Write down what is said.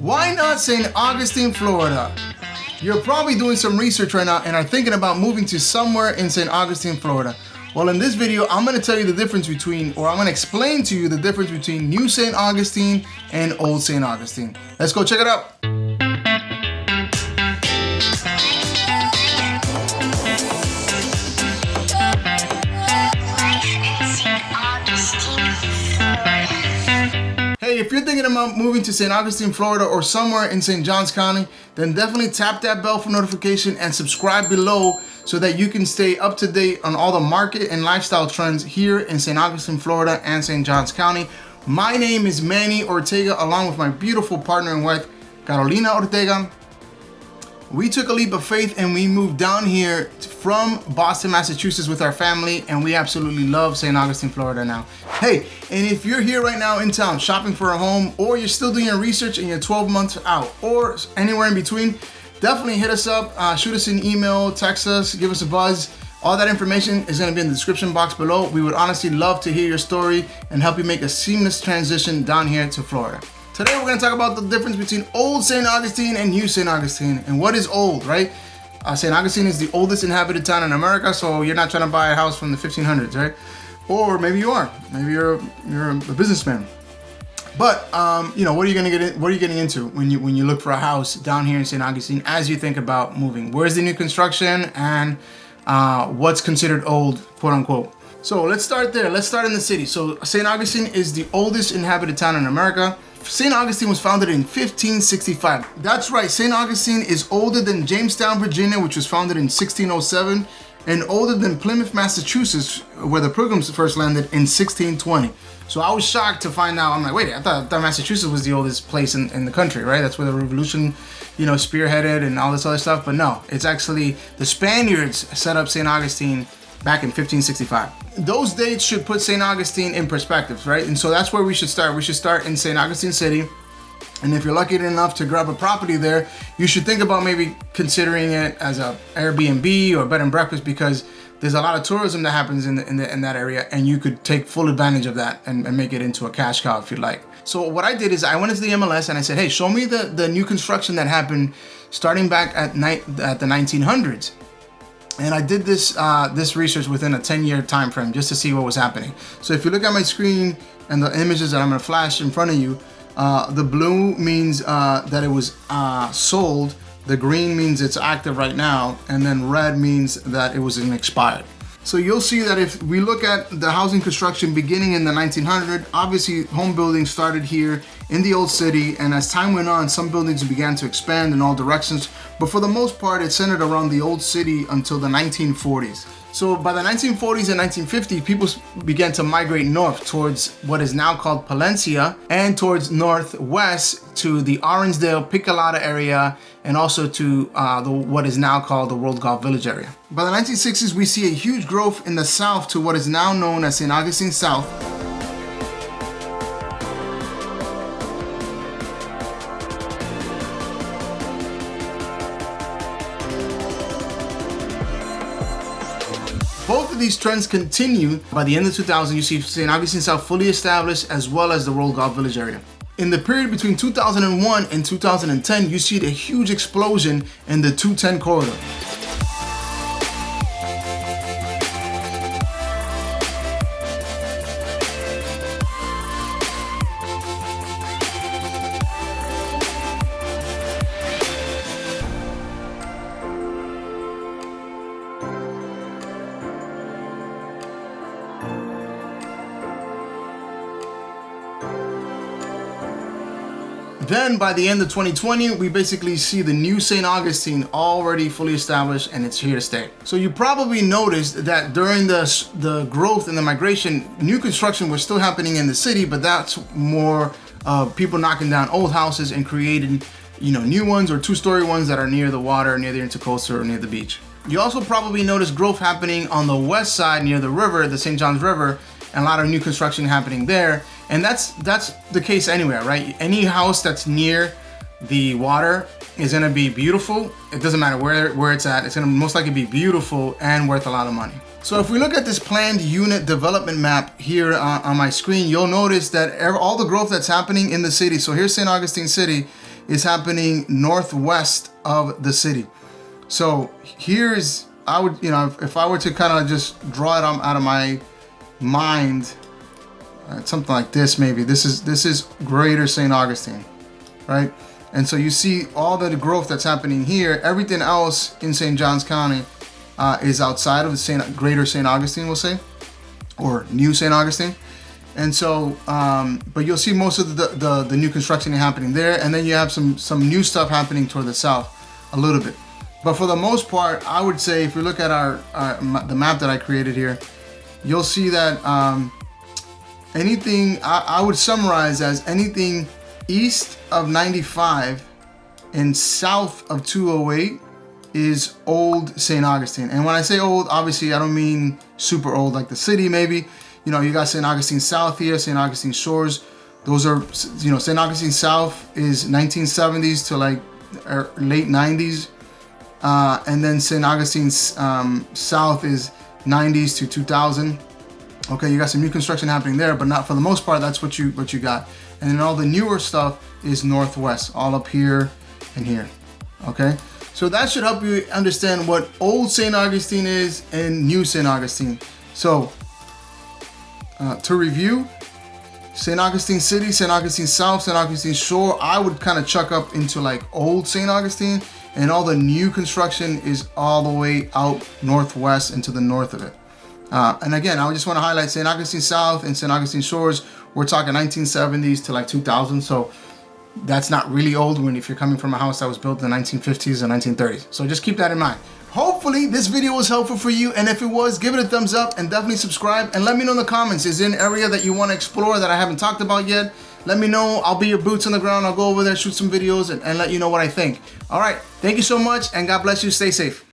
Why not St. Augustine, Florida? You're probably doing some research right now and are thinking about moving to somewhere in St. Augustine, Florida. Well, in this video, I'm going to tell you the difference between, or I'm going to explain to you the difference between New St. Augustine and Old St. Augustine. Let's go check it out. Hey, if you're thinking about moving to St. Augustine, Florida or somewhere in St. Johns County, then definitely tap that bell for notification and subscribe below so that you can stay up to date on all the market and lifestyle trends here in St. Augustine, Florida and St. Johns County. My name is Manny Ortega, along with my beautiful partner and wife, Carolina Ortega. We took a leap of faith and we moved down here from Boston, Massachusetts with our family, and we absolutely love St. Augustine, Florida now. Hey, and if you're here right now in town shopping for a home, or you're still doing your research and you're 12 months out, or anywhere in between, definitely hit us up, shoot us an email, text us, give us a buzz. All that information is going to be in the description box below. We would honestly love to hear your story and help you make a seamless transition down here to Florida. Today we're going to talk about the difference between Old St. Augustine and New St. Augustine. And what is old, right? St. Augustine is the oldest inhabited town in America, so you're not trying to buy a house from the 1500s, right? Or maybe you are. Maybe you're a businessman. But you know, what are you getting into when you look for a house down here in St. Augustine as you think about moving? Where's the new construction and what's considered old, quote unquote? So let's start there. Let's start in the city. So St. Augustine is the oldest inhabited town in America. St. Augustine was founded in 1565. That's right, St. Augustine is older than Jamestown, Virginia, which was founded in 1607, and older than Plymouth, Massachusetts, where the Pilgrims first landed in 1620. So I was shocked to find out. I'm like, wait, I thought Massachusetts was the oldest place in the country, right? That's where the revolution, spearheaded and all this other stuff. But no, it's actually the Spaniards set up St. Augustine back in 1565. Those dates should put St. Augustine in perspective, right? And so that's where we should start. We should start in St. Augustine City. And if you're lucky enough to grab a property there, you should think about maybe considering it as a Airbnb or bed and breakfast, because there's a lot of tourism that happens in that area, and you could take full advantage of that and make it into a cash cow if you'd like. So what I did is I went into the MLS and I said, hey, show me the new construction that happened starting back at the 1900s. And I did this research within a 10-year time frame just to see what was happening. So if you look at my screen and the images that I'm going to flash in front of you, the blue means that it was sold, the green means it's active right now, and then red means that it was expired. So you'll see that if we look at the housing construction beginning in the 1900s, obviously home building started here in the old city, and as time went on, some buildings began to expand in all directions, but for the most part, it centered around the old city until the 1940s. So by the 1940s and 1950s, people began to migrate north towards what is now called Palencia, and towards northwest to the Orangedale, Piccolata area, and also to what is now called the World Golf Village area. By the 1960s, we see a huge growth in the south to what is now known as St. Augustine South. Both of these trends continue. By the end of 2000, you see St. Augustine South fully established, as well as the World Golf Village area. In the period between 2001 and 2010, you see the huge explosion in the 210 corridor. Then by the end of 2020, we basically see the new St. Augustine already fully established, and it's here to stay. So you probably noticed that during the growth and the migration, new construction was still happening in the city, but that's more people knocking down old houses and creating new ones or two-story ones that are near the water, near the intercoastal, or near the beach. You also probably noticed growth happening on the west side near the river, the St. Johns River, and a lot of new construction happening there. And that's the case anywhere, right? Any house that's near the water is gonna be beautiful. It doesn't matter where it's at. It's gonna most likely be beautiful and worth a lot of money. So if we look at this planned unit development map here on my screen, you'll notice that all the growth that's happening in the city. So here's St. Augustine City. is happening northwest of the city. So here's, I would, you know, if I were to kind of just draw it out of my mind, something like this maybe. This is Greater St. Augustine, right? And so you see all the growth that's happening here. Everything else in St. Johns County is outside of Greater St. Augustine, we'll say, or New St. Augustine. And so, but you'll see most of the new construction happening there, and then you have some new stuff happening toward the south a little bit. But for the most part, I would say if we look at the map that I created here, you'll see that anything I would summarize as anything east of 95 and south of 208 is old St. Augustine. And when I say old, obviously I don't mean super old like the city maybe. You know, you got St. Augustine South here, St. Augustine Shores. Those are, you know, St. Augustine South is 1970s to like late 90s. And then St. Augustine South is 90s to 2000. Okay, you got some new construction happening there, but not for the most part. That's what you got. And then all the newer stuff is northwest, all up here and here. Okay, so that should help you understand what old St. Augustine is and new St. Augustine. So to review, St. Augustine City, St. Augustine South, St. Augustine Shore, I would kind of chuck up into like old St. Augustine, and all the new construction is all the way out northwest and to the north of it. And again, I just want to highlight St. Augustine South and St. Augustine Shores. We're talking 1970s to like 2000. So that's not really old when if you're coming from a house that was built in the 1950s and 1930s. So just keep that in mind. Hopefully this video was helpful for you. And if it was, give it a thumbs up and definitely subscribe. And let me know in the comments, is there an area that you want to explore that I haven't talked about yet? Let me know. I'll be your boots on the ground. I'll go over there, shoot some videos and let you know what I think. All right. Thank you so much. And God bless you. Stay safe.